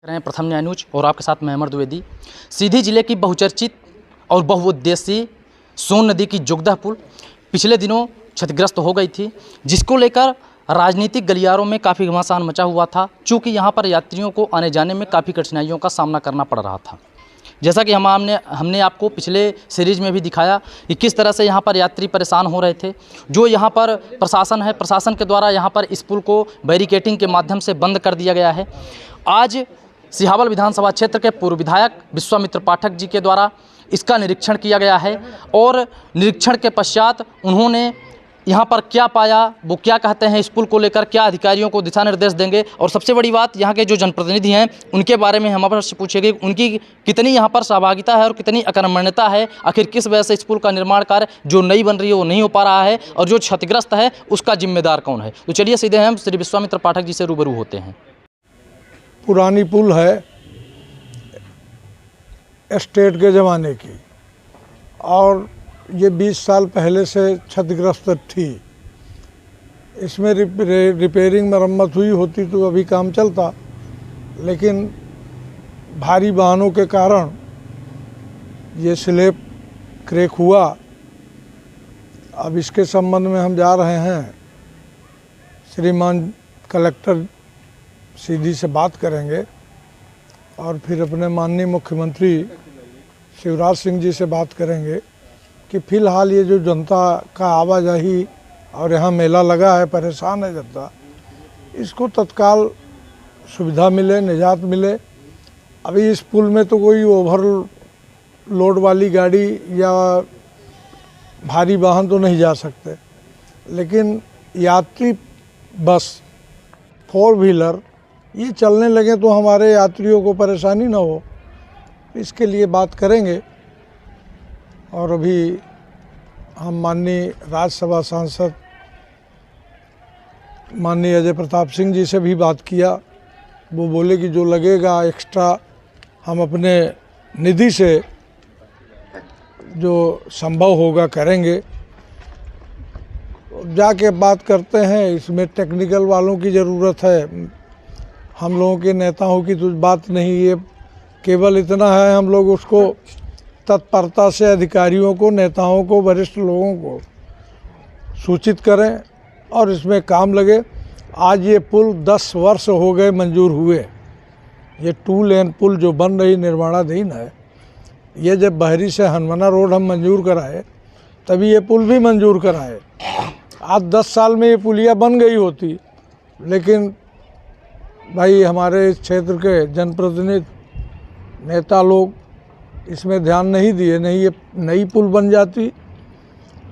रहे हैं प्रथम न्याय न्यूज और आपके साथ मैं अमर द्विवेदी। सीधी जिले की बहुचर्चित और बहुउद्देशीय सोन नदी की जोगदा पुल पिछले दिनों क्षतिग्रस्त हो गई थी, जिसको लेकर राजनीतिक गलियारों में काफ़ी घमासान मचा हुआ था। चूँकि यहाँ पर यात्रियों को आने जाने में काफ़ी कठिनाइयों का सामना करना पड़ रहा था। जैसा कि हमने आपको पिछले सीरीज में भी दिखाया कि किस तरह से यहाँ पर यात्री परेशान हो रहे थे। जो यहाँ पर प्रशासन है, प्रशासन के द्वारा यहाँ पर इस पुल को बैरिकेटिंग के माध्यम से बंद कर दिया गया है। आज सिहावल विधानसभा क्षेत्र के पूर्व विधायक विश्वामित्र पाठक जी के द्वारा इसका निरीक्षण किया गया है और निरीक्षण के पश्चात उन्होंने यहाँ पर क्या पाया, वो क्या कहते हैं, इस पुल को लेकर क्या अधिकारियों को दिशा निर्देश देंगे। और सबसे बड़ी बात, यहाँ के जो जनप्रतिनिधि हैं उनके बारे में हम आपसे पूछेंगे, उनकी कितनी यहाँ पर सहभागिता है और कितनी अकर्मण्यता है। आखिर किस वजह से इस पुल का निर्माण कार्य जो नई बन रही है वो नहीं हो पा रहा है और जो क्षतिग्रस्त है उसका जिम्मेदार कौन है। तो चलिए सीधे हम श्री विश्वामित्र पाठक जी से रूबरू होते हैं। पुरानी पुल है एस्टेट के ज़माने की और ये 20 साल पहले से क्षतिग्रस्त थी। इसमें रिपेयरिंग मरम्मत हुई होती तो अभी काम चलता, लेकिन भारी वाहनों के कारण ये स्लैब क्रैक हुआ। अब इसके संबंध में हम जा रहे हैं, श्रीमान कलेक्टर सीधी से बात करेंगे और फिर अपने माननीय मुख्यमंत्री शिवराज सिंह जी से बात करेंगे कि फ़िलहाल ये जो जनता का आवाजाही और यहाँ मेला लगा है, परेशान है जनता, इसको तत्काल सुविधा मिले, निजात मिले। अभी इस पुल में तो कोई ओवरलोड वाली गाड़ी या भारी वाहन तो नहीं जा सकते, लेकिन यात्री बस, 4 व्हीलर ये चलने लगे तो हमारे यात्रियों को परेशानी ना हो, इसके लिए बात करेंगे। और अभी हम माननीय राज्यसभा सांसद माननीय अजय प्रताप सिंह जी से भी बात किया। वो बोले कि जो लगेगा एक्स्ट्रा हम अपने निधि से जो संभव होगा करेंगे। जाके बात करते हैं, इसमें टेक्निकल वालों की ज़रूरत है, हम लोगों के नेताओं की तो बात नहीं। ये केवल इतना है, हम लोग उसको तत्परता से अधिकारियों को, नेताओं को, वरिष्ठ लोगों को सूचित करें और इसमें काम लगे। आज ये पुल 10 वर्ष हो गए मंजूर हुए। ये 2 लेन पुल जो बन रही निर्माणाधीन है, ये जब बहरी से हनुमाना रोड हम मंजूर कराए तभी ये पुल भी मंजूर कराए। आज 10 साल में ये पुलिया बन गई होती, लेकिन भाई हमारे इस क्षेत्र के जनप्रतिनिधि, नेता लोग इसमें ध्यान नहीं दिए, नहीं ये नई पुल बन जाती।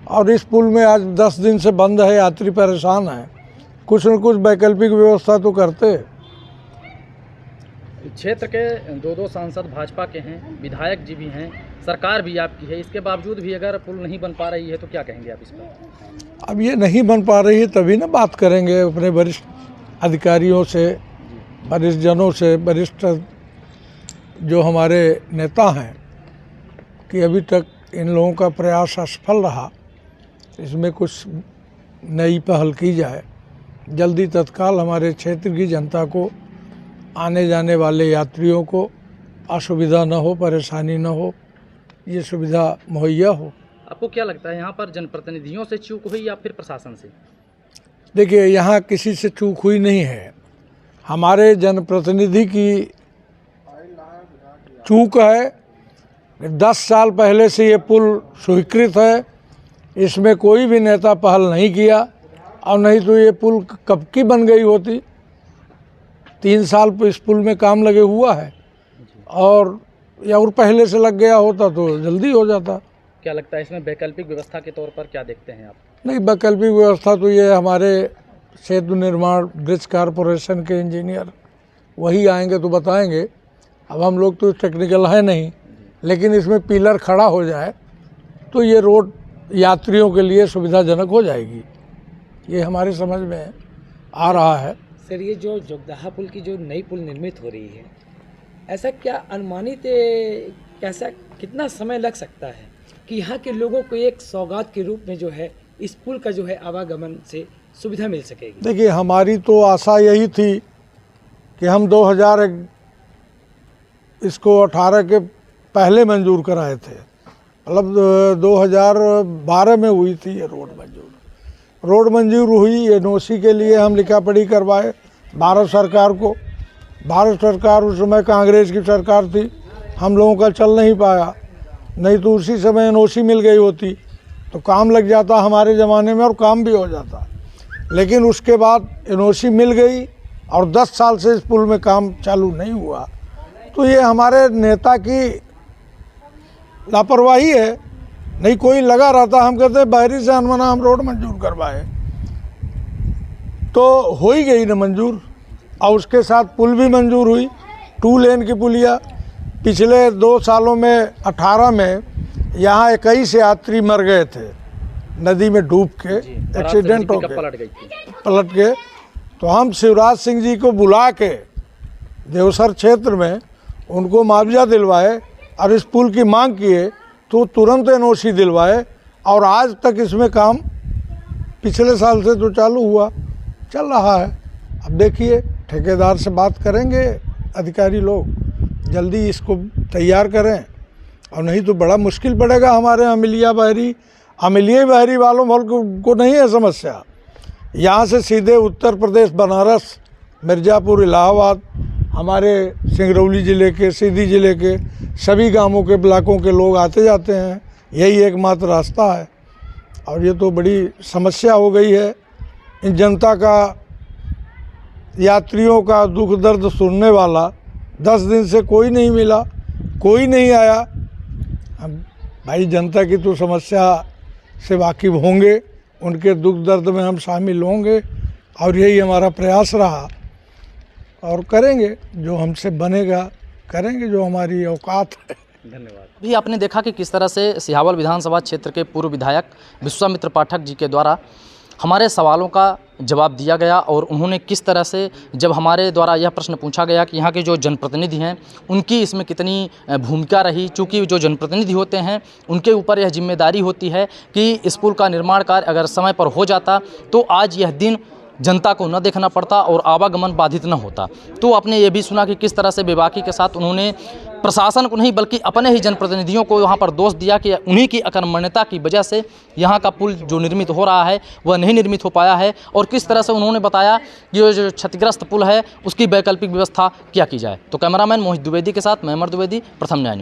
और इस पुल में आज 10 दिन से बंद है, यात्री परेशान है, कुछ न कुछ वैकल्पिक व्यवस्था तो करते। क्षेत्र के 2 सांसद भाजपा के हैं, विधायक जी भी हैं, सरकार भी आपकी है, इसके बावजूद भी अगर पुल नहीं बन पा रही है तो क्या कहेंगे आप इस पर? अब ये नहीं बन पा रही है तभी ना बात करेंगे अपने वरिष्ठ अधिकारियों से, वरिष्ठ जनों से, वरिष्ठ जो हमारे नेता हैं, कि अभी तक इन लोगों का प्रयास असफल रहा, इसमें कुछ नई पहल की जाए। जल्दी तत्काल हमारे क्षेत्र की जनता को, आने जाने वाले यात्रियों को असुविधा न हो, परेशानी न हो, ये सुविधा मुहैया हो। आपको क्या लगता है, यहाँ पर जनप्रतिनिधियों से चूक हुई या फिर प्रशासन से? देखिए, यहाँ किसी से चूक हुई नहीं है, हमारे जनप्रतिनिधि की चूक है। 10 साल पहले से ये पुल स्वीकृत है, इसमें कोई भी नेता पहल नहीं किया, और नहीं तो ये पुल कब की बन गई होती। 3 साल इस पुल में काम लगे हुआ है, और पहले से लग गया होता तो जल्दी हो जाता। क्या लगता है इसमें वैकल्पिक व्यवस्था के तौर पर क्या देखते हैं आप? नहीं, वैकल्पिक व्यवस्था तो ये हमारे सेतु निर्माण ब्रिज कॉरपोरेशन के इंजीनियर वही आएंगे तो बताएंगे। अब हम लोग तो टेक्निकल है नहीं, लेकिन इसमें पिलर खड़ा हो जाए तो ये रोड यात्रियों के लिए सुविधाजनक हो जाएगी, ये हमारी समझ में आ रहा है। सर, ये जो जोगदाहा पुल की जो नई पुल निर्मित हो रही है, ऐसा क्या अनुमानित कैसा कितना समय लग सकता है कि यहाँ के लोगों को एक सौगात के रूप में जो है इस पुल का जो है आवागमन से सुविधा मिल सकेगी? देखिए, हमारी तो आशा यही थी कि हम इसको 18 के पहले मंजूर कराए थे, मतलब 2012 में हुई थी ये रोड मंजूर। रोड मंजूर हुई, एनओसी के लिए हम लिखा पढ़ी करवाए भारत सरकार को। भारत सरकार उस समय कांग्रेस की सरकार थी, हम लोगों का चल नहीं पाया, नहीं तो उसी समय एनओसी मिल गई होती तो काम लग जाता हमारे ज़माने में और काम भी हो जाता। लेकिन उसके बाद एनओसी मिल गई और 10 साल से इस पुल में काम चालू नहीं हुआ। तो ये हमारे नेता की लापरवाही है। नहीं कोई लगा रहता, हम कहते बहरी से अनमना हम रोड मंजूर करवाए, तो हो ही गई ना मंजूर। और उसके साथ पुल भी मंजूर हुई, 2 लेन की पुलिया। पिछले 2 सालों में 18 में यहाँ 21 यात्री मर गए थे नदी में डूब के, एक्सीडेंट हो के पलट के। तो हम शिवराज सिंह जी को बुला के देवसर क्षेत्र में उनको मुआवजा दिलवाए और इस पुल की मांग किए तो तुरंत एनओसी दिलवाए। और आज तक इसमें काम पिछले साल से तो चालू हुआ, चल रहा है। अब देखिए ठेकेदार से बात करेंगे अधिकारी लोग, जल्दी इसको तैयार करें, और नहीं तो बड़ा मुश्किल पड़ेगा हमारे अमिलिया बहरी वालों को नहीं है समस्या। यहाँ से सीधे उत्तर प्रदेश बनारस, मिर्ज़ापुर, इलाहाबाद, हमारे सिंगरौली ज़िले के, सीधी ज़िले के सभी गांवों के ब्लॉकों के लोग आते जाते हैं, यही एकमात्र रास्ता है। और ये तो बड़ी समस्या हो गई है। इन जनता का, यात्रियों का दुख दर्द सुनने वाला 10 दिन से कोई नहीं मिला, कोई नहीं आया। हम भाई जनता की तो समस्या से वाकिफ़ होंगे, उनके दुख दर्द में हम शामिल होंगे और यही हमारा प्रयास रहा और करेंगे जो हमसे बनेगा, करेंगे जो हमारी औकात है। धन्यवाद। भी आपने देखा कि किस तरह से सिहावल विधानसभा क्षेत्र के पूर्व विधायक विश्वामित्र पाठक जी के द्वारा हमारे सवालों का जवाब दिया गया, और उन्होंने किस तरह से जब हमारे द्वारा यह प्रश्न पूछा गया कि यहाँ के जो जनप्रतिनिधि हैं उनकी इसमें कितनी भूमिका रही, चूँकि जो जनप्रतिनिधि होते हैं उनके ऊपर यह जिम्मेदारी होती है कि इस पुल का निर्माण कार्य अगर समय पर हो जाता तो आज यह दिन जनता को न देखना पड़ता और आवागमन बाधित न होता। तो आपने ये भी सुना कि किस तरह से बेबाकी के साथ उन्होंने प्रशासन को नहीं बल्कि अपने ही जनप्रतिनिधियों को यहाँ पर दोष दिया कि उन्हीं की अकर्मण्यता की वजह से यहाँ का पुल जो निर्मित हो रहा है वह नहीं निर्मित हो पाया है, और किस तरह से उन्होंने बताया कि ये जो क्षतिग्रस्त पुल है उसकी वैकल्पिक व्यवस्था क्या की जाए। तो कैमरामैन मोहित द्विवेदी के साथ मैं अमर द्विवेदी, प्रथम न्याय न्यूज़।